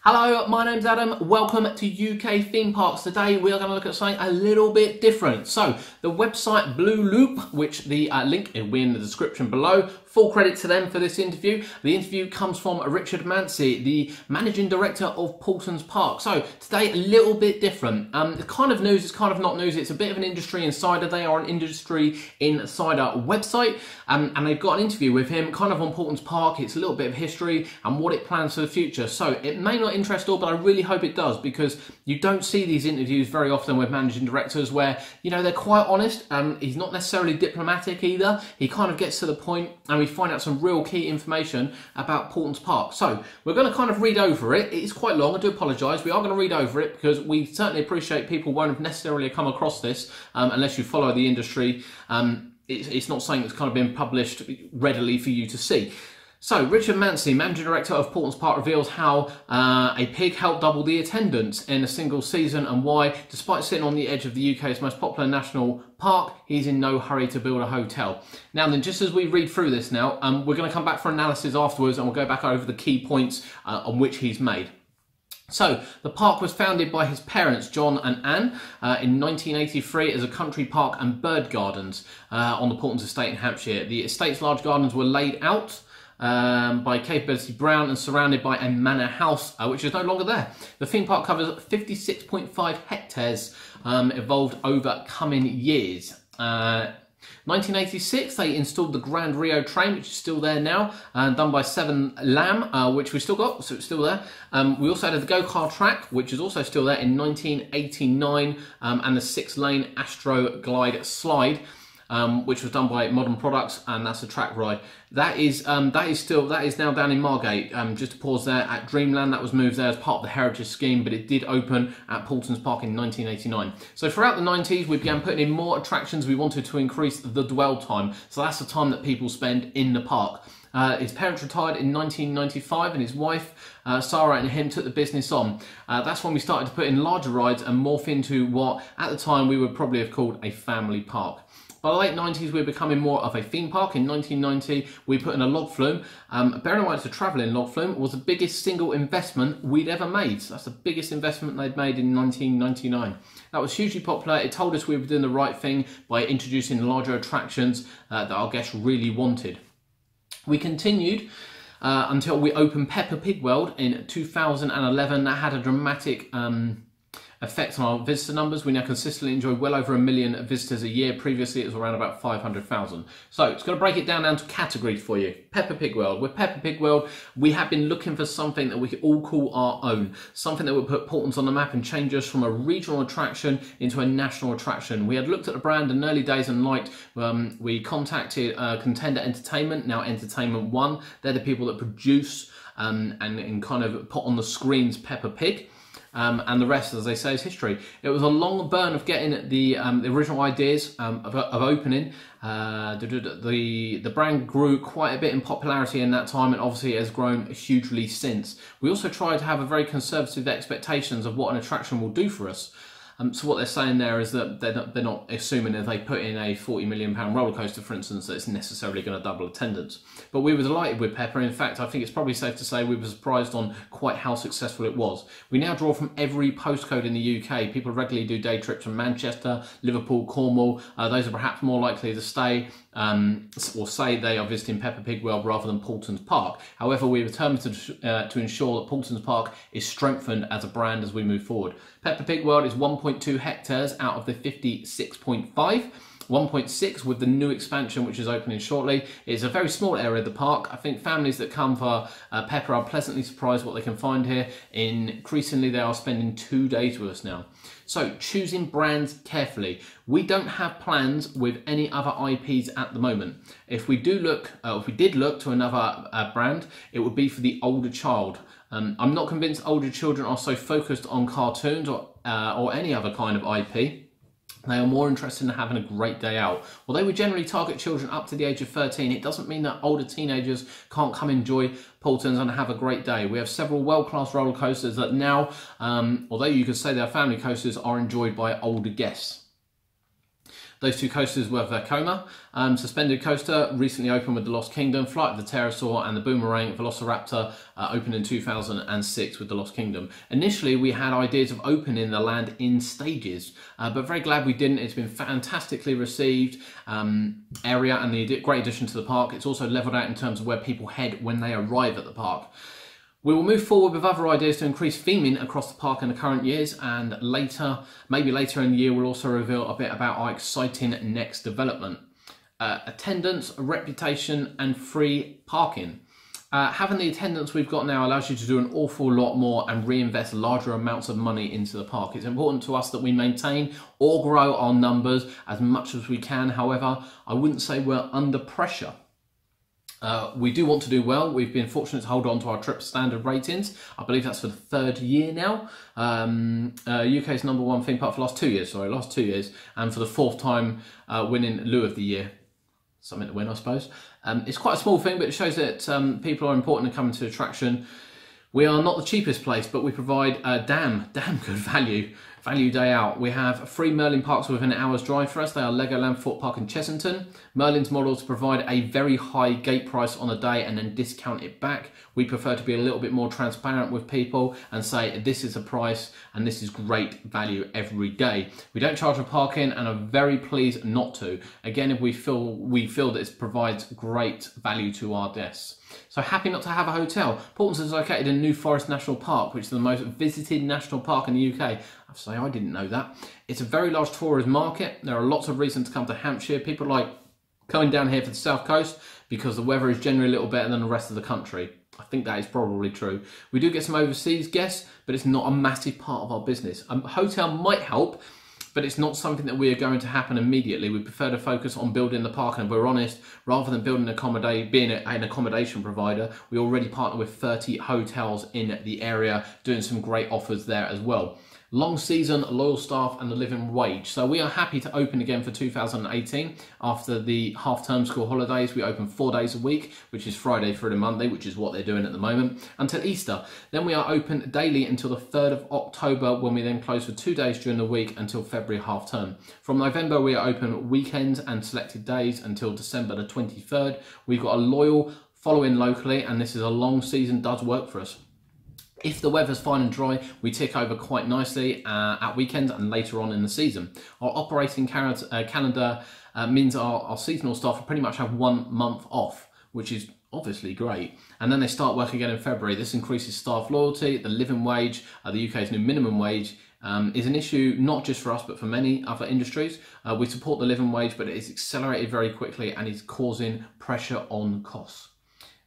Hello, my name's Adam. Welcome to UK Theme Parks. Today we are going to look at something a little bit different. So, the website Blue Loop, which the link will be in the description below. Full credit to them for this interview. The interview comes from Richard Mancy, the Managing Director of Paulton's Park. So, today a little bit different. It's kind of news, it's kind of not news. It's a bit of an industry insider. They are an industry insider website. And they've got an interview with him kind of on Paulton's Park. It's a little bit of history and what it plans for the future. So, it may not interest all, but I really hope it does, because you don't see these interviews very often with managing directors where, you know, they're quite honest. He's not necessarily diplomatic either. He kind of gets to the point, and we find out some real key information about Paulton's Park. So we're going to kind of read over it. It's quite long, I do apologise. We are going to read over it because we certainly appreciate people won't have necessarily come across this unless you follow the industry. It's not something that's kind of been published readily for you to see. So, Richard Mancy, Managing Director of Paulton's Park, reveals how a pig helped double the attendance in a single season and why, despite sitting on the edge of the UK's most popular national park, he's in no hurry to build a hotel. Now then, just as we read through this now, we're going to come back for analysis afterwards, and we'll go back over the key points on which he's made. So, the park was founded by his parents, John and Anne, in 1983 as a country park and bird gardens on the Paulton's estate in Hampshire. The estate's large gardens were laid out by Capability Brown and surrounded by a manor house, which is no longer there. The theme park covers 56.5 hectares, evolved over coming years. 1986, they installed the Grand Rio train, which is still there now, done by Seven Lamb, which we still got, so it's still there. We also had the go-kart track, which is also still there in 1989, and the 6-lane Astro Glide slide, which was done by Modern Products, and that's a track ride. That is now down in Margate. Just to pause there, at Dreamland, that was moved there as part of the Heritage Scheme, but it did open at Paulton's Park in 1989. So throughout the 90s, we began putting in more attractions. We wanted to increase the dwell time, so that's the time that people spend in the park. His parents retired in 1995, and his wife, Sarah, and him took the business on. That's when we started to put in larger rides and morph into what, at the time, we would probably have called a family park. By the late 90s, we were becoming more of a theme park. In 1990, we put in a log flume. Bearing in mind it's a travelling log flume, was the biggest single investment we'd ever made. So that's the biggest investment they'd made in 1999. That was hugely popular. It told us we were doing the right thing by introducing larger attractions that our guests really wanted. We continued until we opened Peppa Pig World in 2011. That had a dramatic effect on our visitor numbers. We now consistently enjoy well over 1 million visitors a year. Previously, it was around about 500,000. So, it's going to break it down to categories for you. Peppa Pig World. With Peppa Pig World, we have been looking for something that we could all call our own. Something that would put Paulton's on the map and change us from a regional attraction into a national attraction. We had looked at the brand in early days and liked. We contacted Contender Entertainment, now Entertainment One. They're the people that produce and kind of put on the screens Peppa Pig. And the rest, as they say, is history. It was a long burn of getting the original ideas of opening. The brand grew quite a bit in popularity in that time, and obviously it has grown hugely since. We also tried to have a very conservative expectations of what an attraction will do for us. So what they're saying there is that they're not assuming if they put in a £40 million roller coaster, for instance, that it's necessarily going to double attendance. But we were delighted with Peppa. In fact, I think it's probably safe to say we were surprised on quite how successful it was. We now draw from every postcode in the UK. People regularly do day trips from Manchester, Liverpool, Cornwall. Those are perhaps more likely to stay or say they are visiting Peppa Pig World rather than Paulton's Park. However, we are determined to ensure that Paulton's Park is strengthened as a brand as we move forward. Peppa Pig World is 1.2 hectares out of the 56.5. 1.6 with the new expansion, which is opening shortly. It's a very small area of the park. I think families that come for Peppa are pleasantly surprised what they can find here. Increasingly, they are spending 2 days with us now. So, choosing brands carefully. We don't have plans with any other IPs at the moment. If we did look to another brand, it would be for the older child. I'm not convinced older children are so focused on cartoons or any other kind of IP. They are more interested in having a great day out. Although we generally target children up to the age of 13, it doesn't mean that older teenagers can't come enjoy Paulton's and have a great day. We have several world-class roller coasters that now, although you could say they're family coasters, are enjoyed by older guests. Those two coasters were Vekoma. Suspended coaster recently opened with the Lost Kingdom. Flight of the Pterosaur and the Boomerang Velociraptor opened in 2006 with the Lost Kingdom. Initially, we had ideas of opening the land in stages, but very glad we didn't. It's been fantastically received area and the great addition to the park. It's also leveled out in terms of where people head when they arrive at the park. We will move forward with other ideas to increase theming across the park in the current years, and maybe later in the year, we'll also reveal a bit about our exciting next development. Attendance, reputation, and free parking. Having the attendance we've got now allows you to do an awful lot more and reinvest larger amounts of money into the park. It's important to us that we maintain or grow our numbers as much as we can. However, I wouldn't say we're under pressure. We do want to do well. We've been fortunate to hold on to our trip standard ratings. I believe that's for the 3rd year now. UK's #1 theme park for last 2 years, and for the 4th time winning Loo of the Year. Something to win, I suppose. It's quite a small thing, but it shows that people are important in coming to the attraction. We are not the cheapest place, but we provide damn good value day out. We have 3 Merlin parks within an hour's drive for us. They are Legoland, Fort Park and Chessington. Merlin's model to provide a very high gate price on a day and then discount it back. We prefer to be a little bit more transparent with people and say this is the price and this is great value every day. We don't charge for parking and are very pleased not to. Again, if we feel that this provides great value to our guests. So happy not to have a hotel. Paulton is located in New Forest National Park, which is the most visited national park in the UK. I have to say, I didn't know that. It's a very large tourist market. There are lots of reasons to come to Hampshire. People like coming down here for the south coast because the weather is generally a little better than the rest of the country. I think that is probably true. We do get some overseas guests, but it's not a massive part of our business. A hotel might help, but it's not something that we are going to happen immediately. We prefer to focus on building the park, and if we're honest, rather than being an accommodation provider, we already partner with 30 hotels in the area, doing some great offers there as well. Long season, loyal staff and the living wage. So we are happy to open again for 2018. After the half-term school holidays, we open 4 days a week, which is Friday through to Monday, which is what they're doing at the moment, until Easter. Then we are open daily until the 3rd of October, when we then close for 2 days during the week until February half-term. From November, we are open weekends and selected days until December the 23rd. We've got a loyal following locally, and this is a long season, does work for us. If the weather's fine and dry, we tick over quite nicely at weekends and later on in the season. Our operating calendar means our seasonal staff pretty much have 1 month off, which is obviously great. And then they start work again in February. This increases staff loyalty. The living wage, the UK's new minimum wage, is an issue not just for us but for many other industries. We support the living wage, but it is accelerated very quickly and is causing pressure on costs.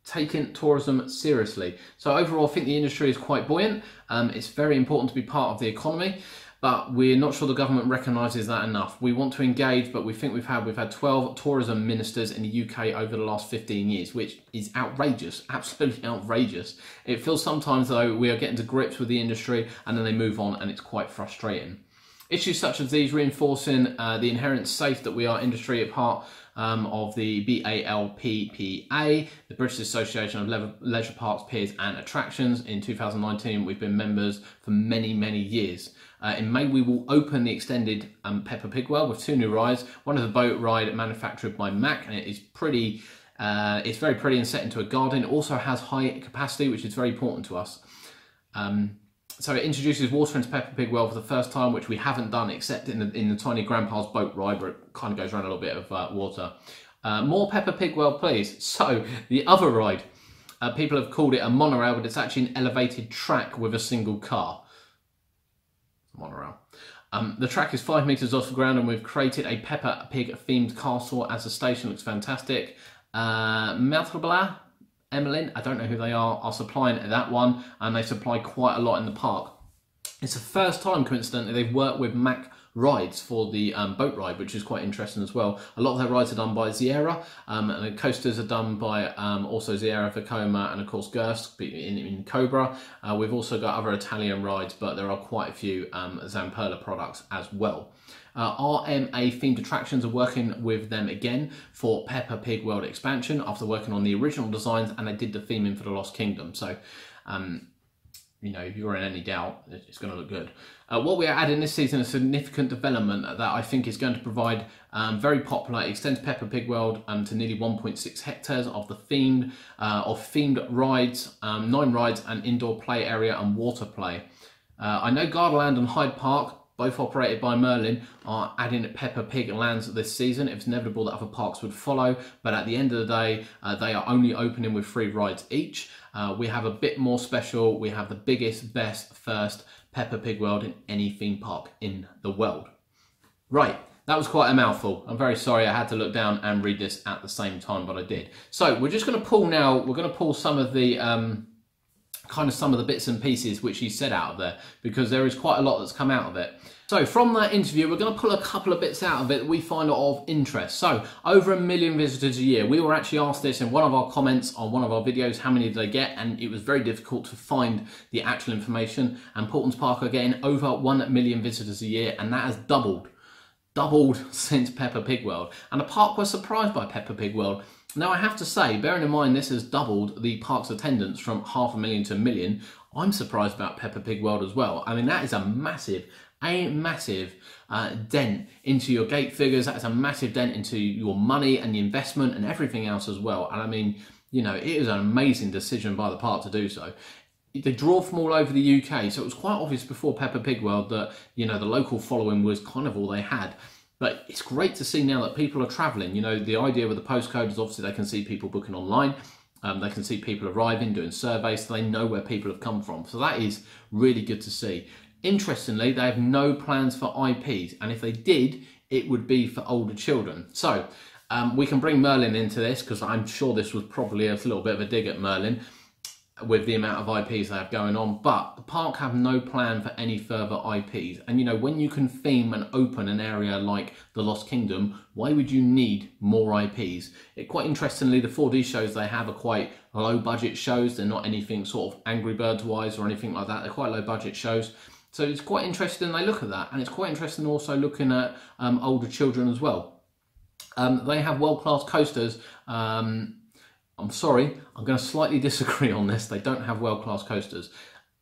Taking tourism seriously. So overall, I think the industry is quite buoyant. It's very important to be part of the economy, but we're not sure the government recognises that enough. We want to engage, but we think we've had 12 tourism ministers in the UK over the last 15 years, which is outrageous, absolutely outrageous. It feels sometimes though we are getting to grips with the industry and then they move on, and it's quite frustrating. Issues such as these reinforcing the inherent safe that we are industry at part of the BALPPA, the British Association of Leisure Parks, Piers and Attractions. In 2019, we've been members for many, many years. In May, we will open the extended Peppa Pig World with 2 new rides. One is a boat ride manufactured by Mack, and it is pretty. It's very pretty and set into a garden. It also has high capacity, which is very important to us. So it introduces water into Peppa Pig World for the first time, which we haven't done except in the tiny Grandpa's boat ride, where it kind of goes around a little bit of water. More Peppa Pig World, please. So the other ride, people have called it a monorail, but it's actually an elevated track with a single car. Monorail. The track is 5 metres off the ground, and we've created a Peppa Pig themed castle as the station. Looks fantastic. Mouthblah, Emmeline, I don't know who they are supplying that one, and they supply quite a lot in the park. It's the first time, coincidentally, they've worked with Mack Rides for the boat ride, which is quite interesting as well. A lot of their rides are done by Sierra, and the coasters are done by also Sierra, Vekoma, and of course Gerst in Cobra. We've also got other Italian rides, but there are quite a few Zamperla products as well. RMA themed attractions are working with them again for Peppa Pig World expansion after working on the original designs, and they did the theming for the Lost Kingdom. So you know, if you're in any doubt, it's going to look good. What we are adding this season is a significant development that I think is going to provide very popular, extends Peppa Pig World to nearly 1.6 hectares of the themed rides, 9 rides, and indoor play area and water play. I know Gardaland and Hyde Park, both operated by Merlin, are adding Peppa Pig lands this season. It's inevitable that other parks would follow, but at the end of the day, they are only opening with 3 rides each. We have a bit more special. We have the biggest, best, first Peppa Pig World in any theme park in the world. Right, that was quite a mouthful. I'm very sorry I had to look down and read this at the same time, but I did. So we're just going to pull now, we're going to pull some of the some of the bits and pieces which he said out of there, because there is quite a lot that's come out of it. So from that interview, we're going to pull a couple of bits out of it that we find of interest. So over 1 million visitors a year. We were actually asked this in one of our comments on one of our videos, how many did they get? And it was very difficult to find the actual information. And Paulton's Park are getting over 1 million visitors a year, and that has doubled since Peppa Pig World. And the park was surprised by Peppa Pig World. Now I have to say, bearing in mind this has doubled the park's attendance from 500,000 to 1 million, I'm surprised about Peppa Pig World as well. I mean, that is a massive dent into your gate figures. That is a massive dent into your money and the investment and everything else as well. And I mean, you know, it is an amazing decision by the park to do so. They draw from all over the UK, so it was quite obvious before Peppa Pig World that, you know, the local following was kind of all they had. But it's great to see now that people are travelling. You know, the idea with the postcode is obviously they can see people booking online. They can see people arriving, doing surveys, so they know where people have come from. So that is really good to see. Interestingly, they have no plans for IPs. And if they did, it would be for older children. So we can bring Merlin into this, because I'm sure this was probably a little bit of a dig at Merlin with the amount of IPs they have going on, but the park have no plan for any further IPs. And you know, when you can theme and open an area like the Lost Kingdom, why would you need more IPs? Quite interestingly, the 4D shows they have are quite low budget shows. They're not anything sort of Angry Birds wise or anything like that. They're quite low budget shows. So it's quite interesting they look at that, and it's quite interesting also looking at older children as well. They have world-class coasters. I'm sorry, I'm going to slightly disagree on this. They don't have world-class coasters.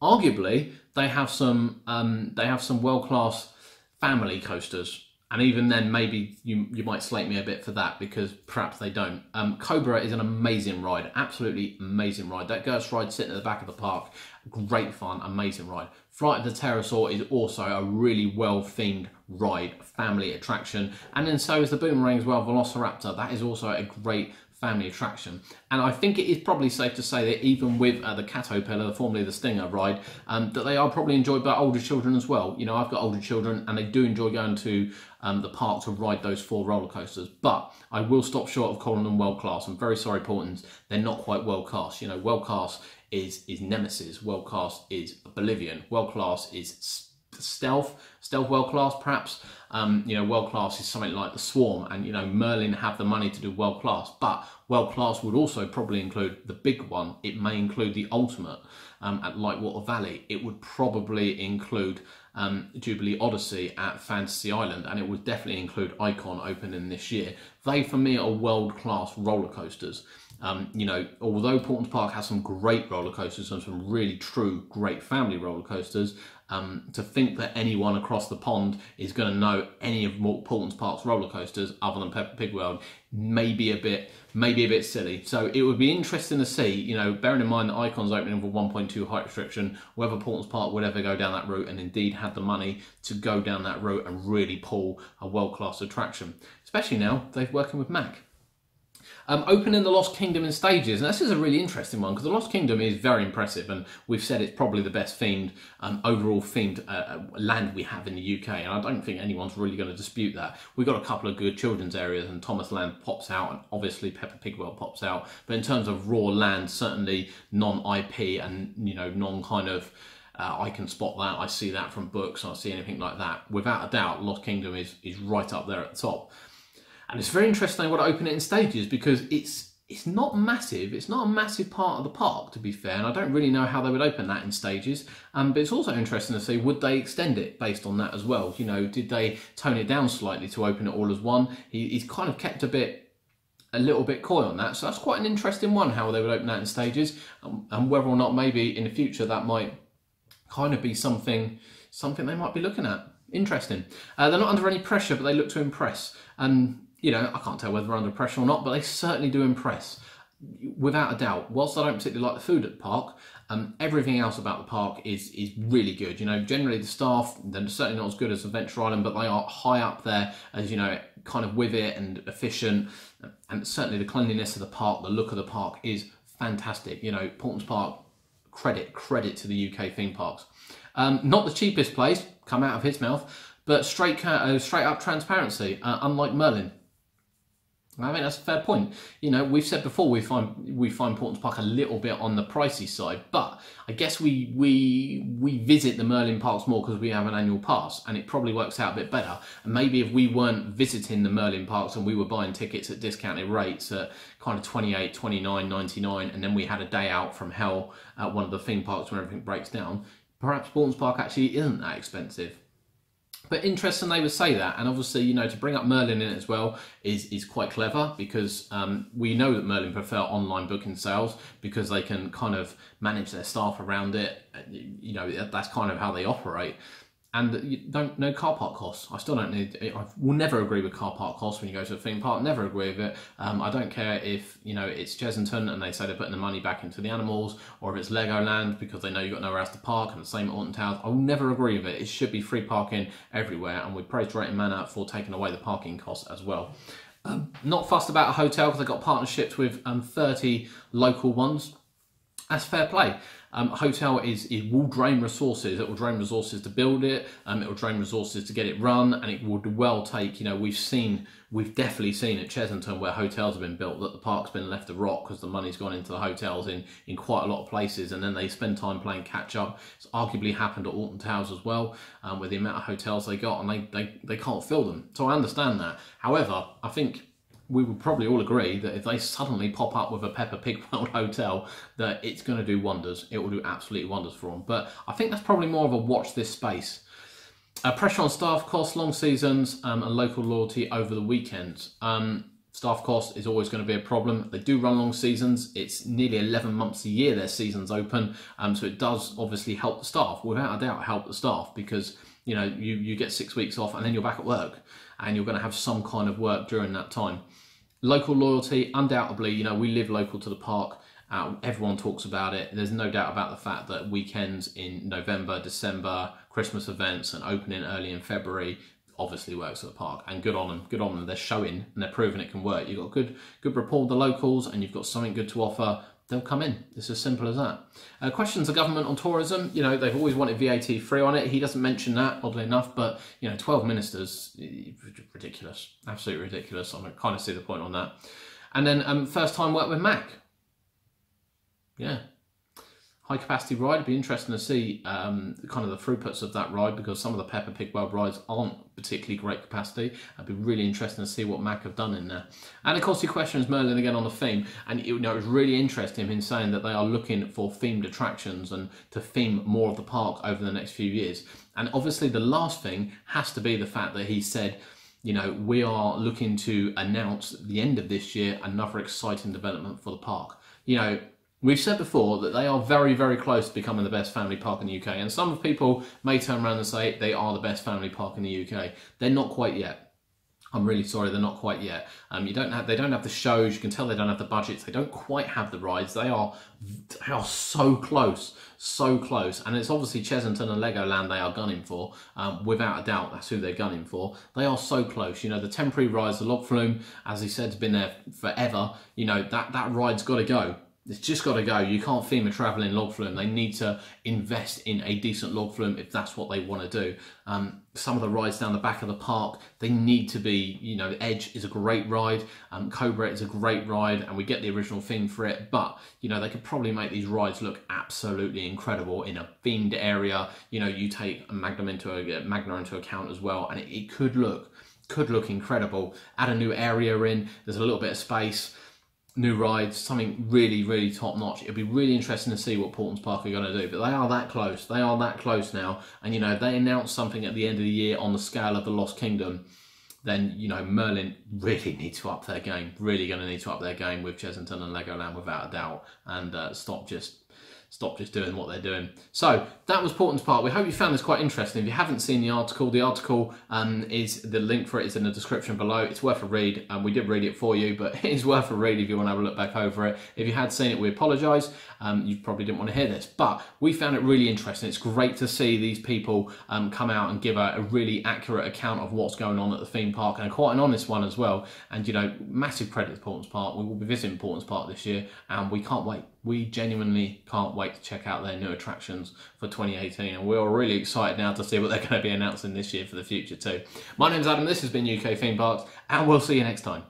Arguably, they have some world-class family coasters. And even then, maybe you might slate me a bit for that, because perhaps they don't. Cobra is an amazing ride, absolutely amazing ride. That Gert's ride sitting at the back of the park, great fun, amazing ride. Flight of the Pterosaur is also a really well-themed ride, family attraction. And then so is the Boomerang as well, Velociraptor. That is also a great family attraction. And I think it is probably safe to say that even with the Caterpillar, formerly the Stinger ride, that they are probably enjoyed by older children as well. You know, I've got older children and they do enjoy going to the park to ride those 4 roller coasters. But I will stop short of calling them world class. I'm very sorry, Paultons, they're not quite world class. You know, world class is Nemesis, world class is Bolivian, world class is stealth world class perhaps. You know, world class is something like the Swarm, and you know, Merlin have the money to do world class, but world class would also probably include the big one. It may include the Ultimate at Lightwater Valley. It would probably include Jubilee Odyssey at Fantasy Island, and it would definitely include Icon opening this year. They, for me, are world class roller coasters. You know, although Paulton's Park has some great roller coasters and some really true great family roller coasters, to think that anyone across the pond is going to know any of Paulton's Park's roller coasters other than Peppa Pig World may be a bit silly. So it would be interesting to see, you know, bearing in mind that Icon's opening with 1.2 height restriction, whether Paulton's Park would ever go down that route and indeed have the money to go down that route and really pull a world-class attraction, especially now they're working with Mac. Opening the Lost Kingdom in stages, and this is a really interesting one because the Lost Kingdom is very impressive, and we've said it's probably the best themed, overall themed land we have in the UK, and I don't think anyone's really going to dispute that. We've got a couple of good children's areas, and Thomas Land pops out, and obviously Peppa Pig World pops out, but in terms of raw land, certainly non-IP and, you know, non-kind of I can spot that, I see that from books, I see anything like that. Without a doubt, Lost Kingdom is right up there at the top. And it's very interesting they want to open it in stages because it's not massive. It's not a massive part of the park, to be fair, and I don't really know how they would open that in stages. But it's also interesting to see, would they extend it based on that as well? You know, did they tone it down slightly to open it all as one? He's kind of kept a little bit coy on that, so that's quite an interesting one, how they would open that in stages, and whether or not maybe in the future that might kind of be something they might be looking at. Interesting. They're not under any pressure, but they look to impress. And, you know, I can't tell whether they're under pressure or not, but they certainly do impress. Without a doubt. Whilst I don't particularly like the food at the park, everything else about the park is really good. You know, generally the staff, they're certainly not as good as Adventure Island, but they are high up there as, you know, kind of with it and efficient. And certainly the cleanliness of the park, the look of the park is fantastic. You know, Paulton's Park, credit to the UK theme parks. Not the cheapest place, come out of his mouth, but straight up transparency, unlike Merlin. I think that's a fair point. You know, we've said before we find Paulton's Park a little bit on the pricey side, but I guess we visit the Merlin parks more because we have an annual pass, and it probably works out a bit better. And maybe if we weren't visiting the Merlin parks and we were buying tickets at discounted rates at kind of 28, 29, 99, and then we had a day out from hell at one of the theme parks when everything breaks down, perhaps Paulton's Park actually isn't that expensive. But interesting they would say that, and obviously, you know, to bring up Merlin in it as well is quite clever, because we know that Merlin prefer online booking sales because they can kind of manage their staff around it. You know, that's kind of how they operate. And you don't know car park costs. I still don't need. I will never agree with car park costs when you go to a theme park. Never agree with it. I don't care if, you know, it's Chessington and they say they're putting the money back into the animals, or if it's Legoland because they know you've got nowhere else to park, and the same at Alton Towers. I will never agree with it. It should be free parking everywhere, and we praise Drayton Manor for taking away the parking costs as well. Not fussed about a hotel because they've got partnerships with 30 local ones. That's fair play. Hotel will drain resources. It will drain resources to build it. It will drain resources to get it run, and it would well take. You know, we've definitely seen at Chessington where hotels have been built that the park's been left to rot because the money's gone into the hotels in quite a lot of places, and then they spend time playing catch up. It's arguably happened at Alton Towers as well, with the amount of hotels they got, and they can't fill them. So I understand that. However, I think we would probably all agree that if they suddenly pop up with a Peppa Pig World hotel, that it's going to do wonders. It will do absolutely wonders for them. But I think that's probably more of a watch this space. Pressure on staff costs, long seasons, and local loyalty over the weekends. Staff cost is always going to be a problem. They do run long seasons. It's nearly 11 months a year their season's open. So it does obviously help the staff, without a doubt help the staff, because, you know, you get 6 weeks off and then you're back at work, and you're going to have some kind of work during that time. Local loyalty, undoubtedly, you know, we live local to the park. Everyone talks about it. There's no doubt about the fact that weekends in November, December, Christmas events, and opening early in February obviously works at the park, and good on them. Good on them. They're showing and they're proving it can work. You've got good rapport with the locals, and you've got something good to offer. They'll come in. It's as simple as that. Questions the government on tourism. You know, they've always wanted VAT free on it. He doesn't mention that, oddly enough, but, you know, 12 ministers, ridiculous. Absolutely ridiculous. I kind of see the point on that. And then first time work with Mac. Yeah. High capacity ride. It'd be interesting to see kind of the throughputs of that ride, because some of the Peppa Pig World rides aren't particularly great capacity. It'd be really interesting to see what Mac have done in there. And of course he questions Merlin again on the theme, and you know, it was really interesting in saying that they are looking for themed attractions and to theme more of the park over the next few years. And obviously the last thing has to be the fact that he said, you know, we are looking to announce at the end of this year another exciting development for the park. You know, we've said before that they are very, very close to becoming the best family park in the UK. And some people may turn around and say they are the best family park in the UK. They're not quite yet. I'm really sorry, they're not quite yet. They don't have the shows. You can tell they don't have the budgets. They don't quite have the rides. They are so close, so close. And it's obviously Chessington and Legoland they are gunning for. Without a doubt, that's who they're gunning for. They are so close. You know, the temporary rides, the log flume, as he said, has been there forever. You know, that ride's got to go. It's just got to go. You can't theme a travelling log flume. They need to invest in a decent log flume if that's what they want to do. Some of the rides down the back of the park, they need to be, you know, Edge is a great ride, Cobra is a great ride, and we get the original theme for it, but, you know, they could probably make these rides look absolutely incredible in a themed area. You know, you take Magna into account as well, and it could look incredible. Add a new area in, there's a little bit of space, new rides, something really, really top notch. It'd be really interesting to see what Paulton's Park are going to do, but they are that close. They are that close now. And, you know, if they announce something at the end of the year on the scale of the Lost Kingdom, then, you know, Merlin really need to up their game. Really going to need to up their game with Chessington and Legoland without a doubt, and stop just stop just doing what they're doing. So that was Paulton's Park. We hope you found this quite interesting. If you haven't seen the article is, the link for it is in the description below. It's worth a read. We did read it for you, but it is worth a read if you want to have a look back over it. If you had seen it, we apologise. You probably didn't want to hear this, but we found it really interesting. It's great to see these people come out and give a really accurate account of what's going on at the theme park, and quite an honest one as well. And you know, massive credit to Paulton's Park. We will be visiting Paulton's Park this year, and we can't wait. We genuinely can't wait to check out their new attractions for 2018, and we're really excited now to see what they're going to be announcing this year for the future too. My name's Adam, this has been UK Theme Parks, and we'll see you next time.